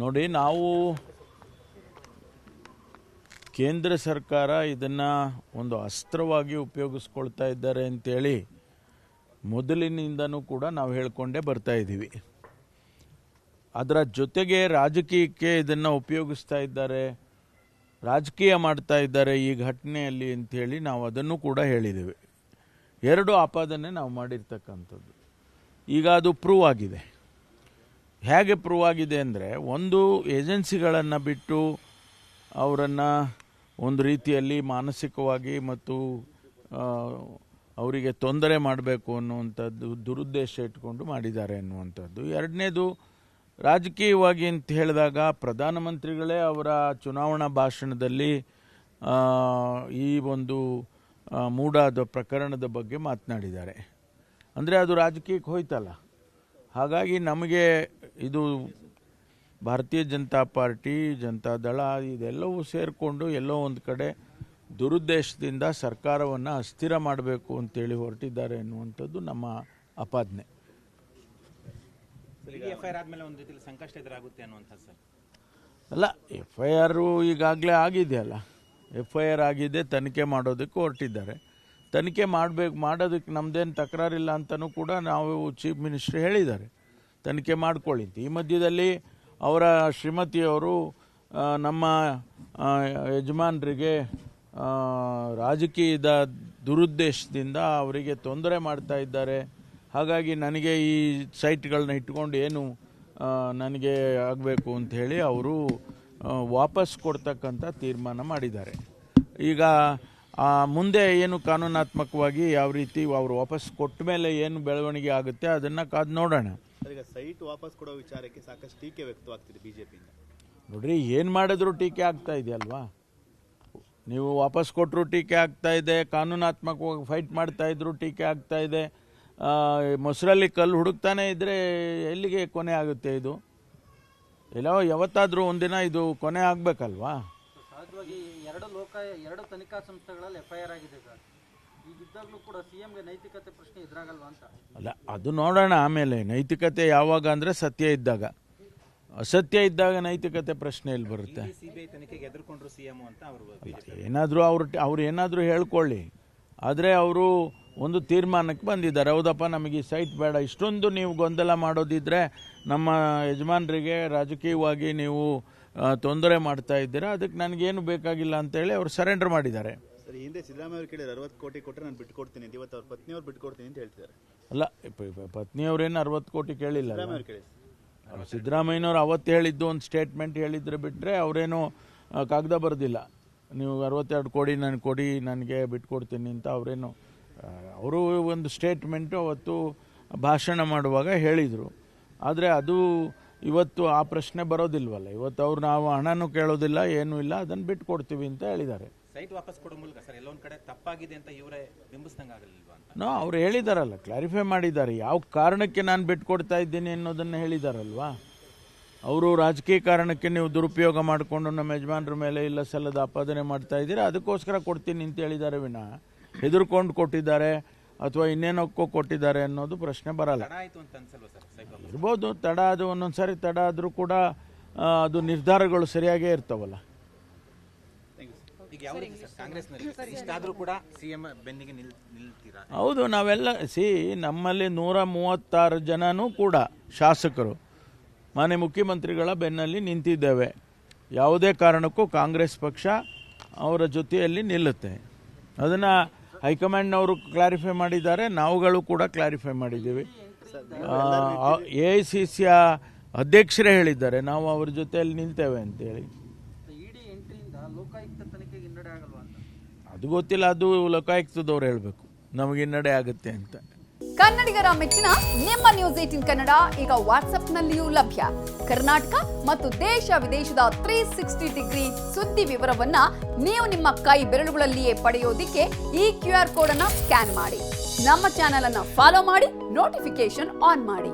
ನೋಡಿ, ನಾವು ಕೇಂದ್ರ ಸರ್ಕಾರ ಇದನ್ನು ಒಂದು ಅಸ್ತ್ರವಾಗಿ ಉಪಯೋಗಿಸ್ಕೊಳ್ತಾ ಇದ್ದಾರೆ ಅಂತೇಳಿ ಮೊದಲಿನಿಂದನೂ ಕೂಡ ನಾವು ಹೇಳ್ಕೊಂಡೇ ಬರ್ತಾ ಇದ್ದೀವಿ. ಅದರ ಜೊತೆಗೆ ರಾಜಕೀಯಕ್ಕೆ ಇದನ್ನು ಉಪಯೋಗಿಸ್ತಾ ಇದ್ದಾರೆ, ರಾಜಕೀಯ ಮಾಡ್ತಾ ಇದ್ದಾರೆ ಈ ಘಟನೆಯಲ್ಲಿ ಅಂಥೇಳಿ ನಾವು ಅದನ್ನು ಕೂಡ ಹೇಳಿದ್ದೇವೆ. ಎರಡು ಆಪಾದನೆ ನಾವು ಮಾಡಿರ್ತಕ್ಕಂಥದ್ದು. ಈಗ ಅದು ಪ್ರೂವ್ ಆಗಿದೆ. ಹೇಗೆ ಪ್ರೂವ್ ಆಗಿದೆ ಅಂದರೆ, ಒಂದು ಏಜೆನ್ಸಿಗಳನ್ನು ಬಿಟ್ಟು ಅವರನ್ನು ಒಂದು ರೀತಿಯಲ್ಲಿ ಮಾನಸಿಕವಾಗಿ ಮತ್ತು ಅವರಿಗೆ ತೊಂದರೆ ಮಾಡಬೇಕು ಅನ್ನುವಂಥದ್ದು ದುರುದ್ದೇಶ ಇಟ್ಕೊಂಡು ಮಾಡಿದ್ದಾರೆ ಅನ್ನುವಂಥದ್ದು. ಎರಡನೇದು, ರಾಜಕೀಯವಾಗಿ ಅಂತ ಹೇಳಿದಾಗ ಪ್ರಧಾನಮಂತ್ರಿಗಳೇ ಅವರ ಚುನಾವಣಾ ಭಾಷಣದಲ್ಲಿ ಈ ಒಂದು ಮೂಡಾದ ಪ್ರಕರಣದ ಬಗ್ಗೆ ಮಾತನಾಡಿದ್ದಾರೆ. ಅಂದರೆ ಅದು ರಾಜಕೀಯಕ್ಕೆ ಹೋಯ್ತಲ್ಲ. ಹಾಗಾಗಿ ನಮಗೆ ಇದು ಭಾರತೀಯ ಜನತಾ ಪಾರ್ಟಿ, ಜನತಾದಳ ಇದೆಲ್ಲವೂ ಸೇರಿಕೊಂಡು ಎಲ್ಲೋ ಒಂದು ಕಡೆ ದುರುದ್ದೇಶದಿಂದ ಸರ್ಕಾರವನ್ನು ಅಸ್ಥಿರ ಮಾಡಬೇಕು ಅಂತೇಳಿ ಹೊರಟಿದ್ದಾರೆ ಎನ್ನುವಂಥದ್ದು ನಮ್ಮ ಆಪಾದನೆ. FIR ಆದಮೇಲೆ ಒಂದು ರೀತಿಯಲ್ಲಿ ಸಂಕಷ್ಟ ಎದುರಾಗುತ್ತೆ ಅನ್ನುವಂಥದ್ದು ಸರ್. ಅಲ್ಲ, FIR ಈಗಾಗಲೇ ಆಗಿದೆಯಲ್ಲ. FIR ಆಗಿದೆ, ತನಿಖೆ ಮಾಡೋದಕ್ಕೆ ಹೊರಟಿದ್ದಾರೆ. ತನಿಖೆ ಮಾಡೋದಕ್ಕೆ ನಮ್ಮದೇನು ತಕರಾರಿಲ್ಲ ಅಂತಲೂ ಕೂಡ ನಾವು ಚೀಫ್ ಮಿನಿಸ್ಟರ್ ಹೇಳಿದ್ದಾರೆ, ತನಿಖೆ ಮಾಡ್ಕೊಳ್ಳಿ. ಈ ಮಧ್ಯದಲ್ಲಿ ಅವರ ಶ್ರೀಮತಿಯವರು ನಮ್ಮ ಯಜಮಾನರಿಗೆ ರಾಜಕೀಯದ ದುರುದ್ದೇಶದಿಂದ ಅವರಿಗೆ ತೊಂದರೆ ಮಾಡ್ತಾ ಇದ್ದಾರೆ, ಹಾಗಾಗಿ ನನಗೆ ಈ ಸೈಟ್ಗಳನ್ನ ಇಟ್ಕೊಂಡು ಏನು ನನಗೆ ಆಗಬೇಕು ಅಂಥೇಳಿ ಅವರು ವಾಪಸ್ ಕೊಡ್ತಕ್ಕಂಥ ತೀರ್ಮಾನ ಮಾಡಿದ್ದಾರೆ. ಈಗ ಮುಂದೆ ಏನು ಕಾನೂನಾತ್ಮಕವಾಗಿ ಯಾವ ರೀತಿ ಅವರು ವಾಪಸ್ ಕೊಟ್ಟ ಮೇಲೆ ಏನು ಬೆಳವಣಿಗೆ ಆಗುತ್ತೆ ಅದನ್ನು ಕಾದು ನೋಡೋಣ. ಈಗ ಸೈಟ್ ವಾಪಸ್ ಕೊಡೋ ವಿಚಾರಕ್ಕೆ ಸಾಕಷ್ಟು ಟೀಕೆ ವ್ಯಕ್ತವಾಗ್ತಿದೆ ಬಿಜೆಪಿಯಿಂದ. ನೋಡ್ರಿ, ಏನು ಮಾಡಿದ್ರು ಟೀಕೆ ಆಗ್ತಾ ಇದೆಯಲ್ವಾ. ನೀವು ವಾಪಸ್ ಕೊಟ್ಟರು ಟೀಕೆ ಆಗ್ತಾ ಇದೆ, ಕಾನೂನಾತ್ಮಕವಾಗಿ ಫೈಟ್ ಮಾಡ್ತಾ ಇದ್ರು ಟೀಕೆ ಆಗ್ತಾ ಇದೆ. ಮೊಸರಲ್ಲಿ ಕಲ್ಲು ಹುಡುಕ್ತಾನೆ ಇದ್ದರೆ ಎಲ್ಲಿಗೆ ಕೊನೆ ಆಗುತ್ತೆ? ಇದು ಎಲ್ಲೋ ಯಾವತ್ತಾದರೂ ಒಂದಿನ ಇದು ಕೊನೆ ಆಗಬೇಕಲ್ವಾ. ಸಹಜವಾಗಿ ಎರಡು ತನಿಖಾ ಸಂಸ್ಥೆಗಳಲ್ಲಿ FIR ಆಗಿದೆ ಸರ್. ಈಗಿದ್ದಾಗಲೂ ಕೂಡ CMಗೆ ನೈತಿಕತೆ ಪ್ರಶ್ನೆ ಎದುರಾಗಲ್ವಾ ಅಂತ. ಅಲ್ಲ, ಅದು ನೋಡೋಣ ಆಮೇಲೆ. ನೈತಿಕತೆ ಯಾವಾಗ ಅಂದರೆ ಸತ್ಯ ಇದ್ದಾಗ. ಅಸತ್ಯ ಇದ್ದಾಗ ನೈತಿಕತೆ ಪ್ರಶ್ನೆ ಎಲ್ಲಿ ಬರುತ್ತೆ? CBI ತನಿಖೆಗೆ ಎದುರ್ಕೊಂಡ್ರು CM ಅಂತ ಅವರು ಏನಾದರೂ ಅವ್ರು ಏನಾದರೂ ಹೇಳ್ಕೊಳ್ಳಿ, ಆದರೆ ಅವರು ಒಂದು ತೀರ್ಮಾನಕ್ಕೆ ಬಂದಿದ್ದಾರೆ. ಹೌದಪ್ಪ, ನಮಗೆ ಈ ಸೈಟ್ ಬೇಡ. ಇಷ್ಟೊಂದು ನೀವು ಗೊಂದಲ ಮಾಡೋದಿದ್ರೆ, ನಮ್ಮ ಯಜಮಾನರಿಗೆ ರಾಜಕೀಯವಾಗಿ ನೀವು ತೊಂದರೆ ಮಾಡ್ತಾ ಇದ್ದೀರಾ, ಅದಕ್ಕೆ ನನಗೇನು ಬೇಕಾಗಿಲ್ಲ ಅಂತೇಳಿ ಅವರು ಸರೆಂಡರ್ ಮಾಡಿದ್ದಾರೆ. ಸರ್, ಹಿಂದೆ ಸಿದ್ದರಾಮಯ್ಯ ಅವರು ಕೇಳಿದ್ರು 60 ಕೋಟಿ ಕೊಟ್ಟರೆ ನಾನು ಬಿಟ್ಕೊಡ್ತೀನಿ ಅಂತ. ಇವತ್ತು ಅವ್ರ ಪತ್ನಿಯವ್ರು ಬಿಟ್ಕೊಡ್ತೀನಿ ಅಂತ ಹೇಳ್ತಿದ್ದಾರೆ. ಅಲ್ಲ, ಪತ್ನಿಯವ್ರೇನು 60 ಕೋಟಿ ಕೇಳಿಲ್ಲ. ಸಿದ್ದರಾಮಯ್ಯವ್ರು ಸಿದ್ದರಾಮಯ್ಯನವ್ರು ಅವತ್ತು ಹೇಳಿದ್ದು ಒಂದು ಸ್ಟೇಟ್ಮೆಂಟ್ ಹೇಳಿದ್ರೆ ಬಿಟ್ಟರೆ ಅವರೇನು ಕಾಗದ ಬರೆದಿಲ್ಲ. ನೀವು 62 ಕೋಟಿ ನನಗೆ ಕೊಡಿ, ನನಗೆ ಬಿಟ್ಕೊಡ್ತೀನಿ ಅಂತ ಅವರೇನು. ಅವರು ಒಂದು ಸ್ಟೇಟ್ಮೆಂಟು ಅವತ್ತು ಭಾಷಣ ಮಾಡುವಾಗ ಹೇಳಿದರು. ಆದರೆ ಅದು ಇವತ್ತು ಆ ಪ್ರಶ್ನೆ ಬರೋದಿಲ್ವಲ್ಲ. ಇವತ್ತು ಅವ್ರು ನಾವು ಹಣನೂ ಕೇಳೋದಿಲ್ಲ, ಏನೂ ಇಲ್ಲ, ಅದನ್ನು ಬಿಟ್ಕೊಡ್ತೀವಿ ಅಂತ ಹೇಳಿದ್ದಾರೆ. ಸೈಟ್ ವಾಪಸ್ ಕೊಡೋ ಮೂಲಕ ಸರ್ ಎಲ್ಲೊಂದು ಕಡೆ ತಪ್ಪಾಗಿದೆ ಅಂತ ಇವರೇ ಬಿಂಬಿಸ್ದಂಗೆ ಆಗಲಿಲ್ವಾ ಅಂತ. ಅವ್ರು ಹೇಳಿದಾರಲ್ಲ, ಕ್ಲಾರಿಫೈ ಮಾಡಿದ್ದಾರೆ. ಯಾವ ಕಾರಣಕ್ಕೆ ನಾನು ಬಿಟ್ಕೊಡ್ತಾ ಇದ್ದೀನಿ ಅನ್ನೋದನ್ನು ಹೇಳಿದಾರಲ್ವಾ. ಅವರು ರಾಜಕೀಯ ಕಾರಣಕ್ಕೆ ನೀವು ದುರುಪಯೋಗ ಮಾಡಿಕೊಂಡು ನಮ್ಮ ಯಜಮಾನರ ಮೇಲೆ ಇಲ್ಲ ಸಲ್ಲದ ಆಪಾದನೆ ಮಾಡ್ತಾ ಇದ್ದೀರಾ, ಅದಕ್ಕೋಸ್ಕರ ಕೊಡ್ತೀನಿ ಅಂತ ಹೇಳಿದ್ದಾರೆ ವಿನಃ ಹೆದರ್ಕೊಂಡು ಕೊಟ್ಟಿದ್ದಾರೆ ಅಥವಾ ಇನ್ನೇನಕ್ಕೋ ಕೊಟ್ಟಿದ್ದಾರೆ ಅನ್ನೋದು ಪ್ರಶ್ನೆ ಬರಲ್ಲ. ಇರ್ಬೋದು ತಡ, ಅದು ಒಂದೊಂದು ಸಾರಿ ತಡ ಆದರೂ ಕೂಡ ಅದು ನಿರ್ಧಾರಗಳು ಸರಿಯಾಗೇ ಇರ್ತಾವಲ್ಲ. ಹೌದು, ನಾವೆಲ್ಲ ನಮ್ಮಲ್ಲಿ 136 ಜನನೂ ಕೂಡ ಶಾಸಕರು ಮಾನ್ಯ ಮುಖ್ಯಮಂತ್ರಿಗಳ ಬೆನ್ನಲ್ಲಿ ನಿಂತಿದ್ದೇವೆ. ಯಾವುದೇ ಕಾರಣಕ್ಕೂ ಕಾಂಗ್ರೆಸ್ ಪಕ್ಷ ಅವರ ಜೊತೆಯಲ್ಲಿ ನಿಲ್ಲುತ್ತೆ. ಅದನ್ನು ಹೈಕಮಾಂಡ್ನವರು ಕ್ಲಾರಿಫೈ ಮಾಡಿದ್ದಾರೆ, ನಾವುಗಳು ಕೂಡ ಕ್ಲಾರಿಫೈ ಮಾಡಿದ್ದೀವಿ. AICCಯ ಅಧ್ಯಕ್ಷರೇ ಹೇಳಿದ್ದಾರೆ ನಾವು ಅವ್ರ ಜೊತೆಯಲ್ಲಿ ನಿಲ್ತೇವೆ ಅಂತೇಳಿ. ಅದು ಗೊತ್ತಿಲ್ಲ, ಅದು ಲೋಕಾಯುಕ್ತದವ್ರು ಹೇಳಬೇಕು ನಮಗೆ ಹಿನ್ನಡೆ ಆಗುತ್ತೆ ಅಂತ. ಕನ್ನಡಿಗರ ಮೆಚ್ಚಿನ ನಿಮ್ಮ ನ್ಯೂಸ್ 18 ಕನ್ನಡ ಈಗ ವಾಟ್ಸ್ಆಪ್ನಲ್ಲಿಯೂ ಲಭ್ಯ. ಕರ್ನಾಟಕ ಮತ್ತು ದೇಶ ವಿದೇಶದ 360 ಡಿಗ್ರಿ ಸುದ್ದಿ ವಿವರವನ್ನ ನೀವು ನಿಮ್ಮ ಕೈ ಬೆರಳುಗಳಲ್ಲಿಯೇ ಪಡೆಯೋದಿಕ್ಕೆ ಈ QR ಕೋಡ್ ಅನ್ನು ಸ್ಕ್ಯಾನ್ ಮಾಡಿ. ನಮ್ಮ ಚಾನೆಲ್ ಅನ್ನು ಫಾಲೋ ಮಾಡಿ, ನೋಟಿಫಿಕೇಶನ್ ಆನ್ ಮಾಡಿ.